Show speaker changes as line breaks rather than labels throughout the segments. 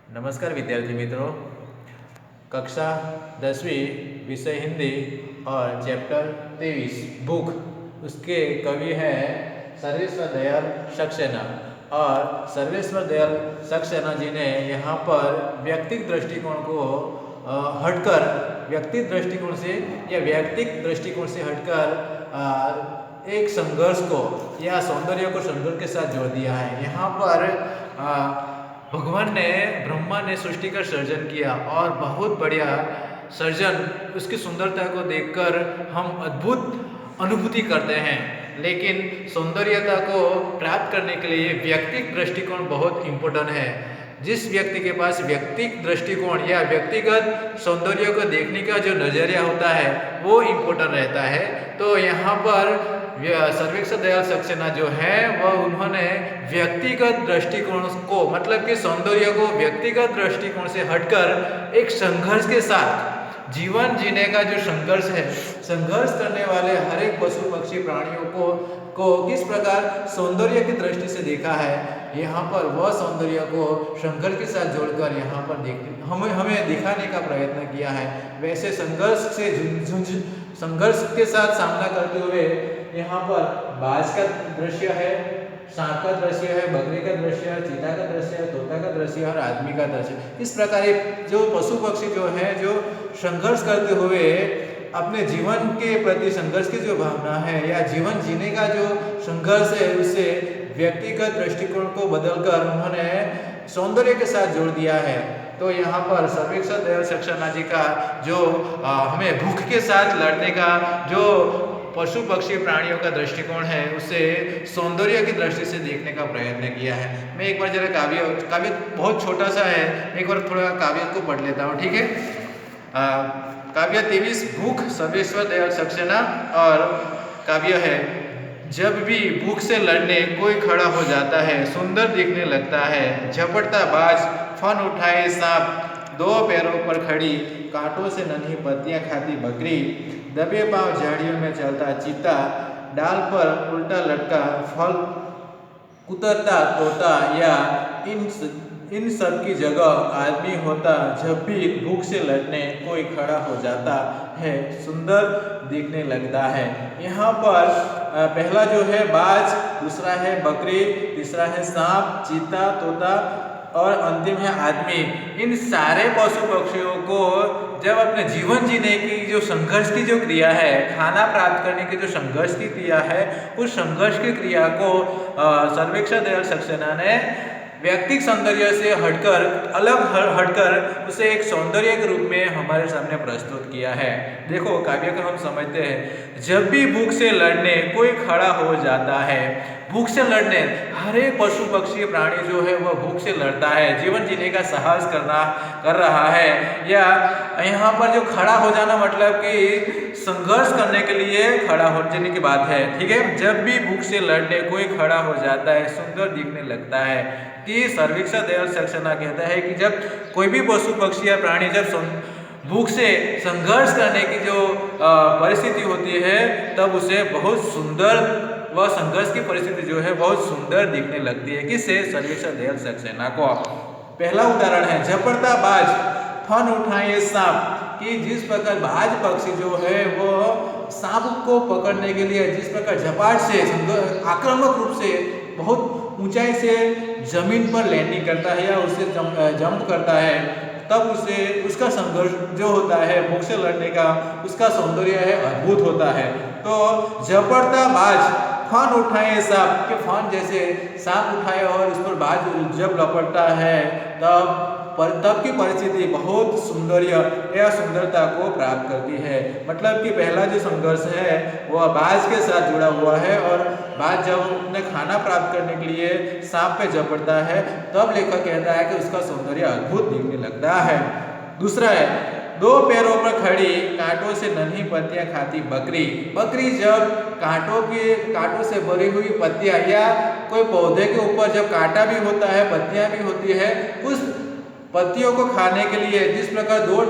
नमस्कार विद्यार्थी मित्रों, कक्षा 10वीं विषय हिंदी और चैप्टर 23 बुक, उसके कवि हैं सर्वेश्वर दयाल सक्सेना। और सर्वेश्वर दयाल सक्सेना जी ने यहाँ पर व्यक्तिगत दृष्टिकोण को हटकर व्यक्तिगत दृष्टिकोण से या व्यक्तिगत दृष्टिकोण से हटकर एक संघर्ष को या सौंदर्य को संघर्ष के साथ जोड़ दिया है। यहाँ पर भगवान ने ब्रह्मा ने सृष्टि का सर्जन किया और बहुत बढ़िया सर्जन, उसकी सुंदरता को देखकर हम अद्भुत अनुभूति करते हैं, लेकिन सौंदर्यता को प्राप्त करने के लिए व्यक्तिगत दृष्टिकोण बहुत इम्पोर्टेंट है। जिस व्यक्ति के पास व्यक्तिगत दृष्टिकोण या व्यक्तिगत सौंदर्य को देखने का जो नजरिया होता है वो इम्पोर्टेंट रहता है। तो यहाँ पर सर्वेश्वर दयाल सक्सेना जो है वह उन्होंने व्यक्तिगत दृष्टिकोण को, मतलब कि सौंदर्य को व्यक्तिगत दृष्टिकोण से हटकर एक संघर्ष के साथ जीवन जीने का जो संघर्ष है, संघर्ष करने वाले हर एक पशु पक्षी प्राणियों को किस प्रकार सौंदर्य की दृष्टि से देखा है, यहाँ पर वह सौंदर्य को संघर्ष के साथ जोड़कर यहाँ पर हमें दिखाने का प्रयत्न किया है। वैसे संघर्ष से संघर्ष के साथ सामना करते हुए यहाँ पर बाज का दृश्य है, सांप का दृश्य है, बकरी का दृश्य है, चीता का दृश्य है, तोता का दृश्य और आदमी का दृश्य। इस प्रकार जो पशु पक्षी जो है जो संघर्ष करते हुए अपने जीवन के प्रति संघर्ष की जो भावना है या जीवन जीने का जो संघर्ष है, उससे व्यक्तिगत दृष्टिकोण को बदलकर उन्होंने सौंदर्य के साथ जोड़ दिया है। तो यहाँ पर सर्वेश्वर दयाल सक्सेना जी का जो हमें भूख के साथ लड़ने का जो पशु पक्षी प्राणियों का दृष्टिकोण है, उसे सौंदर्य की दृष्टि से देखने का प्रयत्न किया है। मैं एक बार जरा काव्य बहुत छोटा सा है, एक बार थोड़ा काव्य को पढ़ लेता हूँ, ठीक है। काव्य 23 भूख, सर्वेश्वर दयाल सक्सेना। और काव्य है, जब भी भूख से लड़ने कोई खड़ा हो जाता है, सुंदर दिखने लगता है, झपटता बाज, फन उठाए सांप, दो पैरों पर खड़ी, कांटों से नन्ही पत्तियां खाती बकरी, दबे पांव झाड़ियों में चलता चीता, डाल पर उल्टा लटका फल कुतरता तोता, या इन सब की जगह आदमी होता, जब भी भूख से लड़ने कोई खड़ा हो जाता है, सुंदर दिखने लगता है। यहाँ पर पहला जो है बाज, दूसरा है बकरी, तीसरा है सांप, चीता, तोता और अंतिम है आदमी। इन सारे पशु पक्षियों को जब अपने जीवन जीने की जो संघर्ष की जो क्रिया है, खाना प्राप्त करने की जो संघर्ष की क्रिया है, उस संघर्ष की क्रिया को सर्वेश्वर दयाल सक्सेना ने व्यक्तिगत सौंदर्य से हटकर हटकर उसे एक सौंदर्य के रूप में हमारे सामने प्रस्तुत किया है। देखो काव्य को हम समझते हैं, जब भी भूख से लड़ने कोई खड़ा हो जाता है, भूख से लड़ने हर एक पशु पक्षी प्राणी जो है वह भूख से लड़ता है, जीवन जीने का साहस कर रहा है। या यहाँ पर जो खड़ा हो जाना मतलब कि संघर्ष करने के लिए खड़ा हो जाने की बात है, ठीक है। जब भी भूख से लड़ने कोई खड़ा हो जाता है, सुंदर दिखने लगता है। कि सर्वेश्वर दयाल सक्सेना कहता है कि जब कोई भी पशु पक्षी या प्राणी जब भूख से संघर्ष करने की जो परिस्थिति होती है, तब उसे बहुत सुंदर, वह संघर्ष की परिस्थिति जो है बहुत सुंदर दिखने लगती है। किससे? सर्वेश्वर दयाल सक्सेना को। पहला उदाहरण है झपटता बाज, फन उठाए सांप, कि जिस प्रकार बाज पक्षी जो है वो सांप को पकड़ने के लिए जिस प्रकार झपाट से आक्रामक रूप से बहुत ऊंचाई से जमीन पर लैंडिंग करता है या उससे जंप करता है, तब उसे उसका संघर्ष जो होता है भूख से लड़ने का, उसका सौंदर्य है अद्भुत होता है। तो झपटता बाज, फन उठाए सांप, के फन जैसे सांप उठाए और उस पर बाज जब लपटता है, तब की परिस्थिति बहुत सौंदर्य या सुंदरता को प्राप्त करती है। मतलब कि पहला जो संघर्ष है वह बाज के साथ जुड़ा हुआ है, और बाज जब अपने खाना प्राप्त करने के लिए सांप पे झपटता है, तब लेखक कहता है कि उसका सौंदर्य अद्भुत दिखने लगता है। दूसरा है दो पैरों पर खड़ी, कांटों से नन्ही पत्तियां खाती बकरी। बकरी जब कांटों से भरी हुई पत्तियां या कोई पौधे के ऊपर जब कांटा भी होता है, पत्तियां भी होती है, उस पत्तियों को खाने के लिए जिस प्रकार दो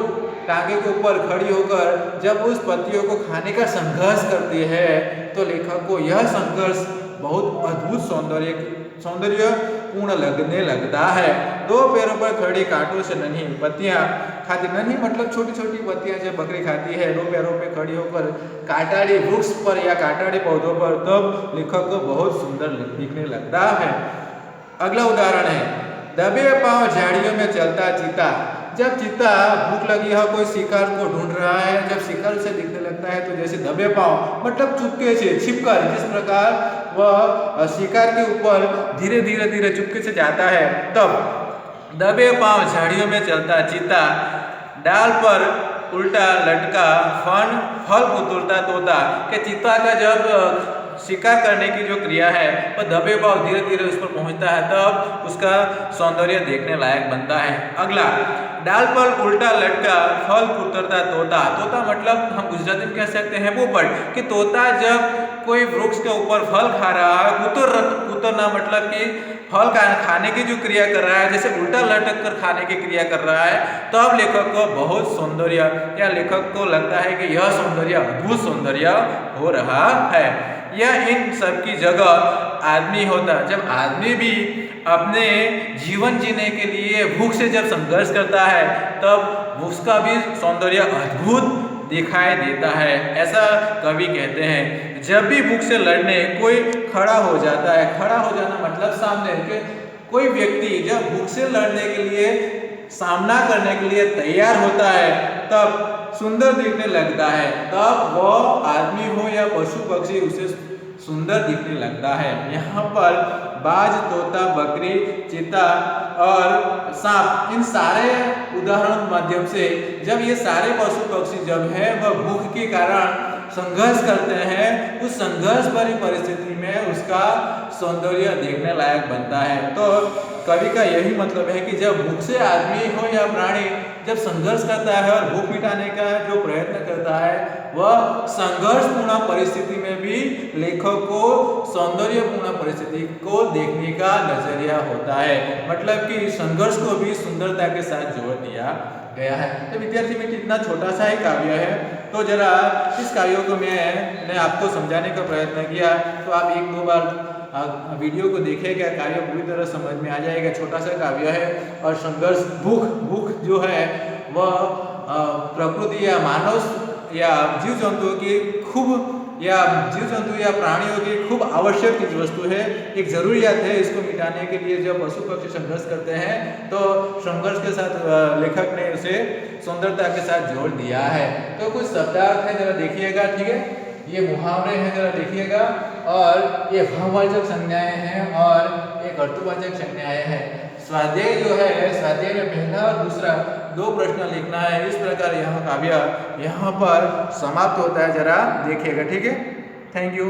टांगे के ऊपर खड़ी होकर जब उस पत्तियों को खाने का संघर्ष करती है, तो लेखक को यह संघर्ष बहुत अद्भुत सौंदर्य पूर्ण लगने लगता है। दो पैरों पर खड़ी कांटों से नन्ही पत्तियां खाती, नन्ही मतलब छोटी छोटी पत्तियां जब बकरी खाती है दो पैरों पे खड़ी होकर कांटाड़ी वृक्ष पर या कांटाड़ी पौधों पर, तब लेखक को बहुत सुंदर दिखने लगता है। अगला उदाहरण है, दबे पांव झाड़ियों में चलता चीता। जब चीता भूख लगी है, कोई शिकार को ढूंढ रहा है, जब शिकार उसे दिखने लगता है तो जैसे दबे पांव मतलब चुपके से छिपकर, जिस प्रकार वह शिकार के ऊपर धीरे धीरे धीरे चुपके से जाता है, तब दबे पांव झाड़ियों में चलता चीता, डाल पर उल्टा लटका फल उतरता तोता। के चीता का जब शिकार करने की जो क्रिया है वह दबे पांव धीरे धीरे उस पर पहुंचता है, तब उसका सौंदर्य देखने लायक बनता है। अगला, डाल पर उल्टा लटका फल उतरता तोता। तोता मतलब हम गुजराती में कह सकते हैं पोपट, कि तोता जब कोई वृक्ष के ऊपर फल खा रहा है, उतरना मतलब कि फल खाने की जो क्रिया कर रहा है, जैसे उल्टा लटक कर खाने की क्रिया कर रहा है, तब लेखक को बहुत सौंदर्य या लेखक को लगता है कि यह सौंदर्य अद्भुत सौंदर्य हो रहा है। यह इन सब की जगह आदमी होता। जब आदमी भी अपने जीवन जीने के लिए भूख से जब संघर्ष करता है, तब उसका भी सौंदर्य अद्भुत दिखाई देता है, ऐसा कवि कहते हैं। जब भी भूख से लड़ने कोई खड़ा हो जाता है, खड़ा हो जाना मतलब सामने के कोई व्यक्ति जब भूख से लड़ने के लिए सामना करने के लिए तैयार होता है, तब सुंदर दिखने लगता है, तब वह आदमी हो या पशु पक्षी उसे सुंदर दिखने लगता है। यहाँ पर बाज, तोता, बकरी, चीता और सांप, इन सारे उदाहरण माध्यम से जब ये सारे पशु पक्षी जब है वह भूख के कारण संघर्ष करते हैं, उस संघर्ष भरी परिस्थिति में उसका सौंदर्य देखने लायक बनता है। तो कवि का यही मतलब है कि जब भूख से आदमी हो या प्राणी जब संघर्ष करता है और भूख मिटाने का जो प्रयत्न करता है, वह संघर्षपूर्ण परिस्थिति में भी लेखक को सौंदर्यपूर्ण परिस्थिति को देखने का नजरिया होता है। मतलब कि संघर्ष को भी सुंदरता के साथ जोड़ दिया गया है। तो विद्यार्थी मित्र, इतना छोटा सा ही काव्य है, तो जरा इस काव्य को मैंने आपको समझाने का प्रयत्न किया, तो आप एक दो बार वीडियो को देखेगा, काव्य पूरी तरह समझ में आ जाएगा। छोटा सा काव्य है और संघर्ष, भूख जो है वह प्रकृति या मानव या जीव जंतुओं की प्राणियों की खूब आवश्यक चीज वस्तु है, एक जरूरियात है। इसको मिटाने के लिए जब पशु पक्षी संघर्ष करते हैं, तो संघर्ष के साथ लेखक ने उसे सुंदरता के साथ जोड़ दिया है। तो कुछ शब्दार्थ है, जरा देखिएगा, ठीक है। ये मुहावरे हैं, जरा देखिएगा, और ये भाववाचक संज्ञाएं हैं और एक अर्थवाचक संज्ञाएं हैं। स्वाध्याय जो है, स्वाध्याय में पहला और दूसरा दो प्रश्न लिखना है। इस प्रकार यह काव्य यहाँ पर समाप्त होता है, जरा देखिएगा, ठीक है। Thank you.